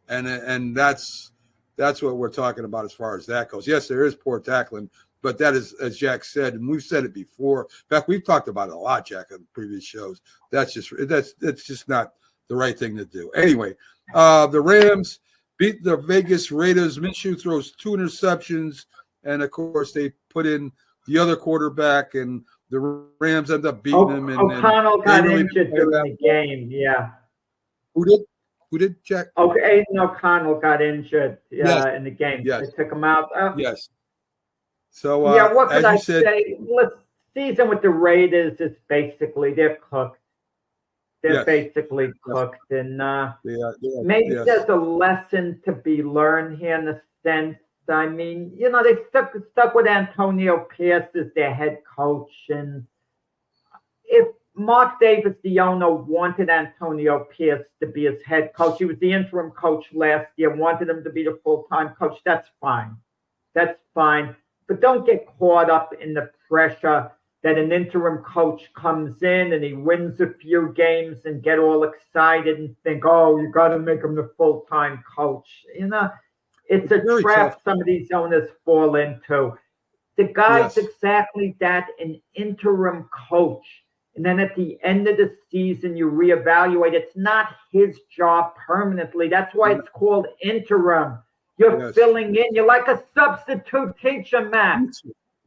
and that's what we're talking about as far as that goes. Yes, there is poor tackling, but that is, as Jack said, and we've said it before. In fact, we've talked about it a lot, Jack, on previous shows. That's just not the right thing to do. Anyway, the Rams beat the Vegas Raiders. Minshew throws 2 interceptions, and of course they put in the other quarterback, and the Rams end up beating him. And O'Connell got injured during the game. Yeah. Who did? Who did, Jack? Okay, Aiden O'Connell got injured in the game. Yes. They took him out. Yes. So what could I say? Season with the Raiders is basically they're cooked. They're basically cooked, and maybe there's a lesson to be learned here in the sense. I mean, they stuck with Antonio Pierce as their head coach, and if Mark Davis, the owner, wanted Antonio Pierce to be his head coach, he was the interim coach last year, wanted him to be the full-time coach, that's fine. That's fine. But don't get caught up in the pressure that an interim coach comes in and he wins a few games and get all excited and think, oh, you got to make him the full-time coach. It's a trap some of these owners fall into. The guy's exactly that, an interim coach. And then at the end of the season, you reevaluate. It's not his job permanently. That's why it's called interim. You're filling in. You're like a substitute teacher, Max.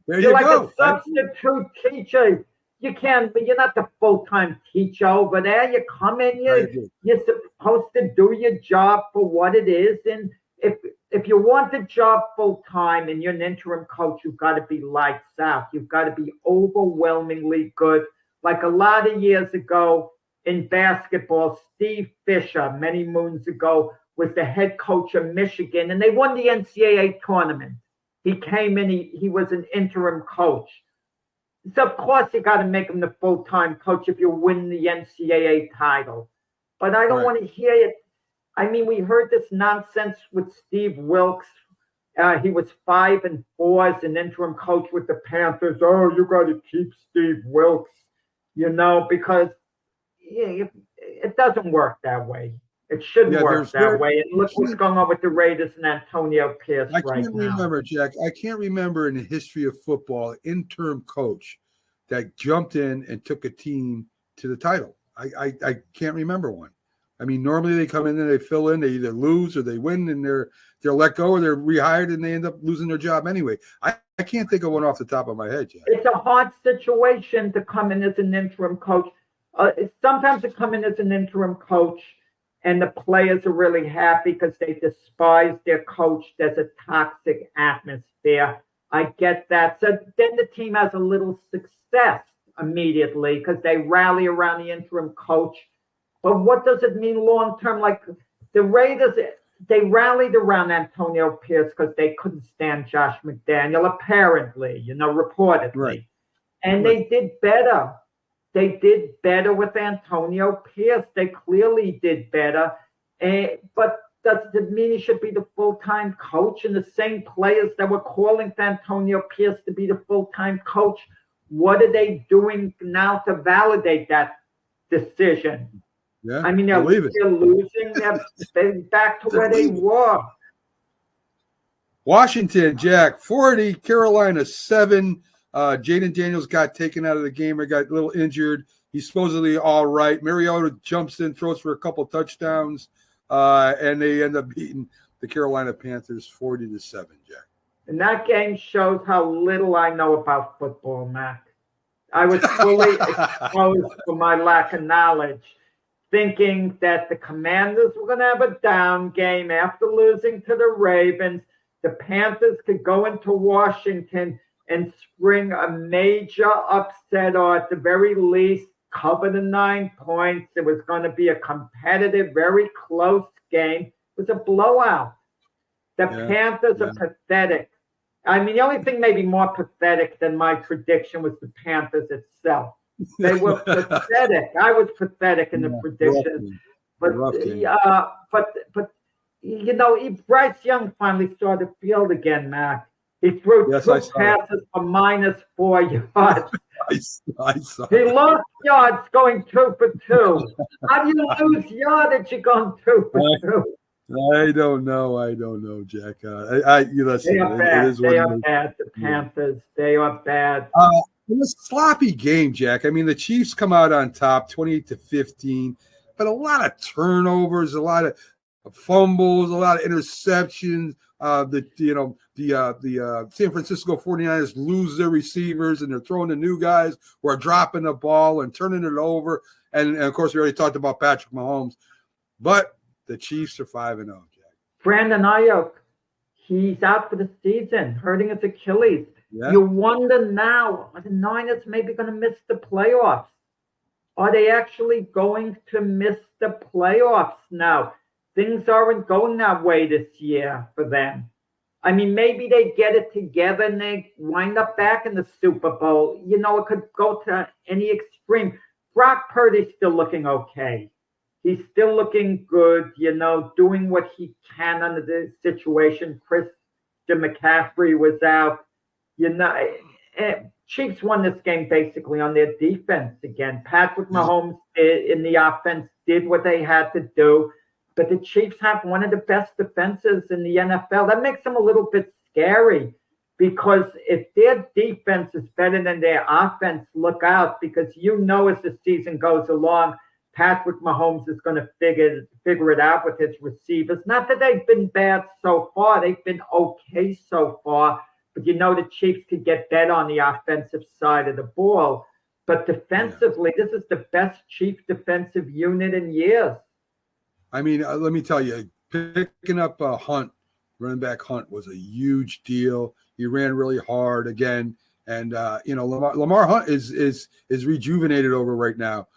You're like a substitute teacher. You're not the full-time teacher over there. You come in, you're supposed to do your job for what it is. And if you want the job full-time and you're an interim coach, you've got to be lights out. You've got to be overwhelmingly good. Like a lot of years ago in basketball, Steve Fisher, many moons ago, was the head coach of Michigan, and they won the NCAA tournament. He came in, he was an interim coach. So, of course, you got to make him the full-time coach if you win the NCAA title. But I don't want to hear it. I mean, we heard this nonsense with Steve Wilkes. He was 5-4 as an interim coach with the Panthers. Oh, you got to keep Steve Wilkes, because it doesn't work that way. It shouldn't work that way. And look what's going on with the Raiders and Antonio Pierce right now. I can't remember, Jack. I can't remember in the history of football an interim coach that jumped in and took a team to the title. I can't remember one. I mean, normally they come in and they fill in. They either lose or they win, and they're let go or they're rehired and they end up losing their job anyway. I can't think of one off the top of my head, Jack. It's a hard situation to come in as an interim coch. Sometimes to come in as an interim coach and the players are really happy because they despise their coach. There's a toxic atmosphere. I get that. So then the team has a little success immediately because they rally around the interim coach. But what does it mean long term? Like the Raiders, they rallied around Antonio Pierce because they couldn't stand Josh McDaniel, apparently, reportedly. Right. And they did better. They did better with Antonio Pierce. They clearly did better. But does it mean he should be the full-time coach? And the same players that were calling for Antonio Pierce to be the full-time coach, what are they doing now to validate that decision? Yeah, I mean, they're losing. They're back to where they were. Washington, Jack, 40, Carolina, 7. Jaden Daniels got taken out of the game or got a little injured. He's supposedly all right. Mariota jumps in, throws for a couple touchdowns, and they end up beating the Carolina Panthers 40-7, Jack. And that game shows how little I know about football, Mac. I was fully exposed for my lack of knowledge, thinking that the Commanders were going to have a down game after losing to the Ravens. The Panthers could go into Washington and spring a major upset, or at the very least, cover the 9 points. It was going to be a competitive, very close game. It was a blowout. The Panthers are pathetic. I mean, the only thing maybe more pathetic than my prediction was the Panthers itself. They were pathetic. I was pathetic in the prediction. But Bryce Young finally saw the field again, Mac. He threw two passes for -4 yards. I saw he lost yards going 2 for 2. How do you lose yardage going 2 for 2? I don't know, Jack. Listen, they are bad. They are bad. The Panthers, they are bad. It was a sloppy game, Jack. I mean, the Chiefs come out on top, 28-15, but a lot of turnovers, a lot of fumbles, a lot of interceptions. The San Francisco 49ers lose their receivers, and they're throwing the new guys who are dropping the ball and turning it over. And of course, we already talked about Patrick Mahomes, but the Chiefs are 5-0, Jack. Brandon Ayuk, he's out for the season, hurting his Achilles. Yeah. You wonder now, are the Niners maybe going to miss the playoffs? Are they actually going to miss the playoffs now? Things aren't going that way this year for them. I mean, maybe they get it together and they wind up back in the Super Bowl. It could go to any extreme. Brock Purdy's still looking okay. He's still looking good, doing what he can under the situation. Christian McCaffrey was out. Chiefs won this game basically on their defense again. Patrick Mahomes in the offense did what they had to do. But the Chiefs have one of the best defenses in the NFL. That makes them a little bit scary because if their defense is better than their offense, look out, because as the season goes along, Patrick Mahomes is going to figure it out with his receivers. Not that they've been bad so far. They've been okay so far. But the Chiefs could get better on the offensive side of the ball. But defensively, this is the best Chief defensive unit in years. I mean, let me tell you, picking up Hunt, running back Hunt, was a huge deal. He ran really hard again, and Lamar Hunt is rejuvenated over right now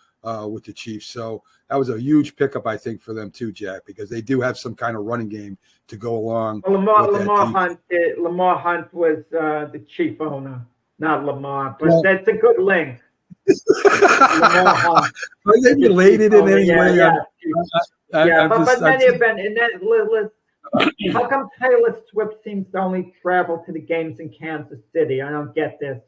with the Chiefs. So that was a huge pickup, I think, for them too, Jack, because they do have some kind of running game to go along. Well, Lamar Hunt was the Chief owner, not Lamar, but that's a good link. Lamar Hunt. Are they related in any way? But many have been. And then, how come Taylor Swift seems to only travel to the games in Kansas City? I don't get this.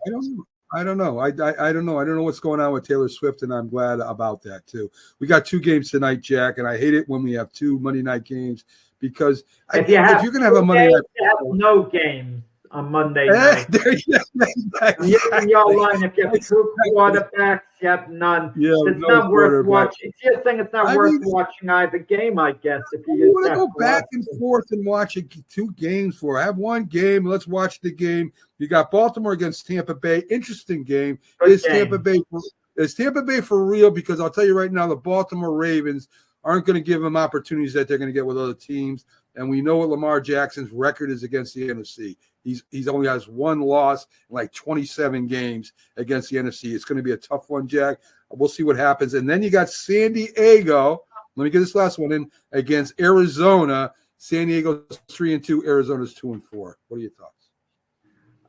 I don't know. I don't know. I don't know what's going on with Taylor Swift, and I'm glad about that too. We got 2 games tonight, Jack, and I hate it when we have 2 Monday night games because if you're going to have a Monday night, you have no games on Monday night. In your line, if you have 2 quarterbacks, you have none. Yeah, it's not worth watching. It's your thing. It's not worth watching either game, I guess. If you want to go back and forth and watch 2 games have 1 game. Let's watch the game. You got Baltimore against Tampa Bay. Interesting game. Is Tampa Bay for real? Because I'll tell you right now, the Baltimore Ravens aren't going to give him opportunities that they're going to get with other teams. And we know what Lamar Jackson's record is against the NFC. He's only has one loss in like 27 games against the NFC. It's going to be a tough one, Jack. We'll see what happens. And then you got San Diego. Let me get this last one in against Arizona. San Diego's 3-2. Arizona's 2-4. What are your thoughts?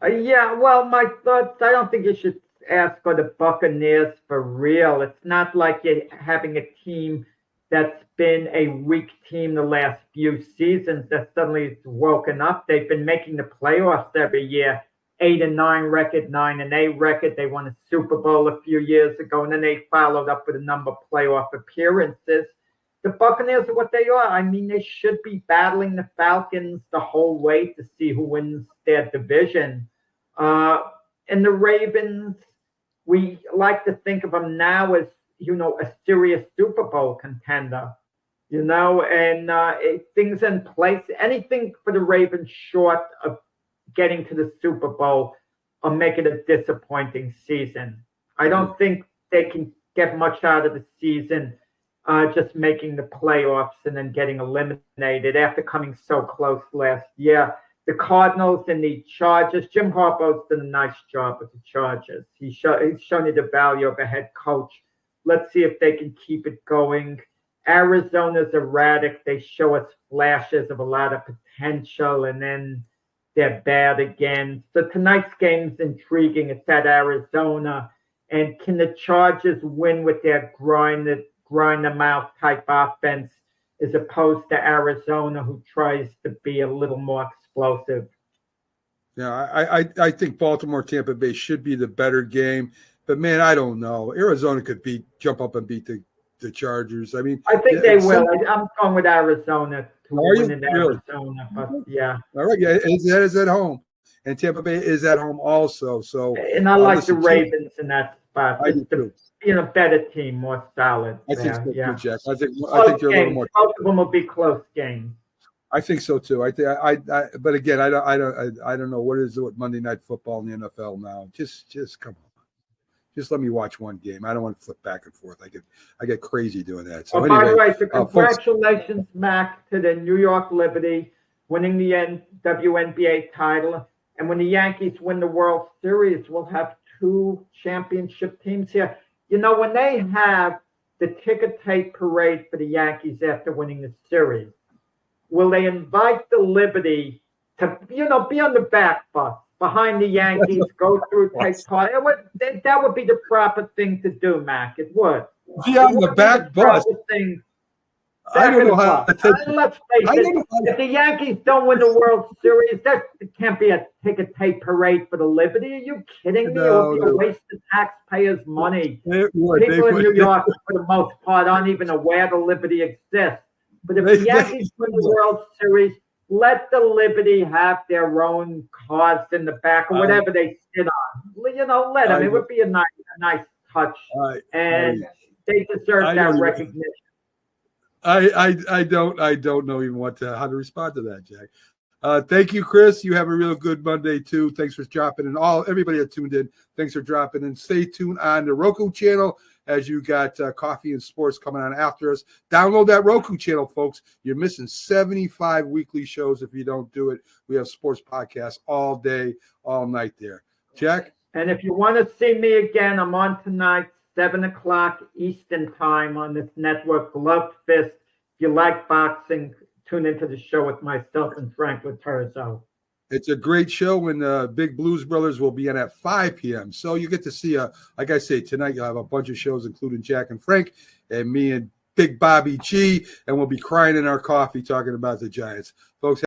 Yeah, well, my thoughts, I don't think you should ask for the Buccaneers for real. It's not like you're having a team that's been a weak team the last few seasons that suddenly woken up. They've been making the playoffs every year. 8-9 record, 9-8 record. They won a Super Bowl a few years ago, and then they followed up with a number of playoff appearances. The Buccaneers are what they are. I mean, they should be battling the Falcons the whole way to see who wins their division. And the Ravens, we like to think of them now as, a serious Super Bowl contender, and things in place. Anything for the Ravens short of getting to the Super Bowl or make it a disappointing season. I don't think they can get much out of the season just making the playoffs and then getting eliminated after coming so close last year. The Cardinals and the Chargers, Jim Harbaugh's done a nice job with the Chargers. He's shown you the value of a head coach. Let's see if they can keep it going. Arizona's erratic. They show us flashes of a lot of potential, and then they're bad again. So tonight's game's intriguing. It's at Arizona. And can the Chargers win with their grind them out type offense as opposed to Arizona, who tries to be a little more explosive? Yeah, I think Baltimore Tampa Bay should be the better game. But, man, I don't know. Arizona could jump up and beat the Chargers. I mean, I think they will. I'm going with Arizona to win in Arizona. But, yeah. All right. Yeah, that is at home. And Tampa Bay is at home also. So, and I like the Ravens in that spot. I do too. Better team, more solid. I think so yeah. too, Jack. I think they're a little more. Both of them will be close games. I think so too. But again, I don't know what is it with Monday Night Football in the NFL now. Just come on. Just let me watch one game. I don't want to flip back and forth. I get crazy doing that. So by the way, so congratulations, Mac, to the New York Liberty winning the WNBA title. And when the Yankees win the World Series, we'll have 2 championship teams here. When they have the ticker tape parade for the Yankees after winning the series, will they invite the Liberty to, be on the back bus behind the Yankees, go through, take part? That would be the proper thing to do, Mac. It would. Be on the back bus. I don't know how to take it. Let's face it, if the Yankees don't win the World Series, that can't be a ticker tape parade for the Liberty. Are you kidding me? It would be a waste of taxpayers' money. People in New York, for the most part, aren't even aware the Liberty exists. But if the Yankees win the World Series, let the Liberty have their own cars in the back or whatever they sit on. Let them. It would be a nice touch. And they deserve that recognition. I don't know even how to respond to that, Jack. Thank you, Chris. You have a real good Monday too. Thanks for dropping in. Everybody that tuned in, thanks for dropping in. Stay tuned on the Roku channel as you got Coffee and Sports coming on after us. Download that Roku channel, folks. You're missing 75 weekly shows if you don't do it. We have sports podcasts all day, all night there. Jack? And if you want to see me again, I'm on tonight, 7 o'clock Eastern time on this network, Gloved Fist. If you like boxing, tune into the show with myself and Frank Laterzo. It's a great show, and Big Blues Brothers will be in at 5 p.m. So you get to see, like I say, tonight you'll have a bunch of shows, including Jack and Frank and me and Big Bobby G, and we'll be crying in our coffee talking about the Giants. Folks,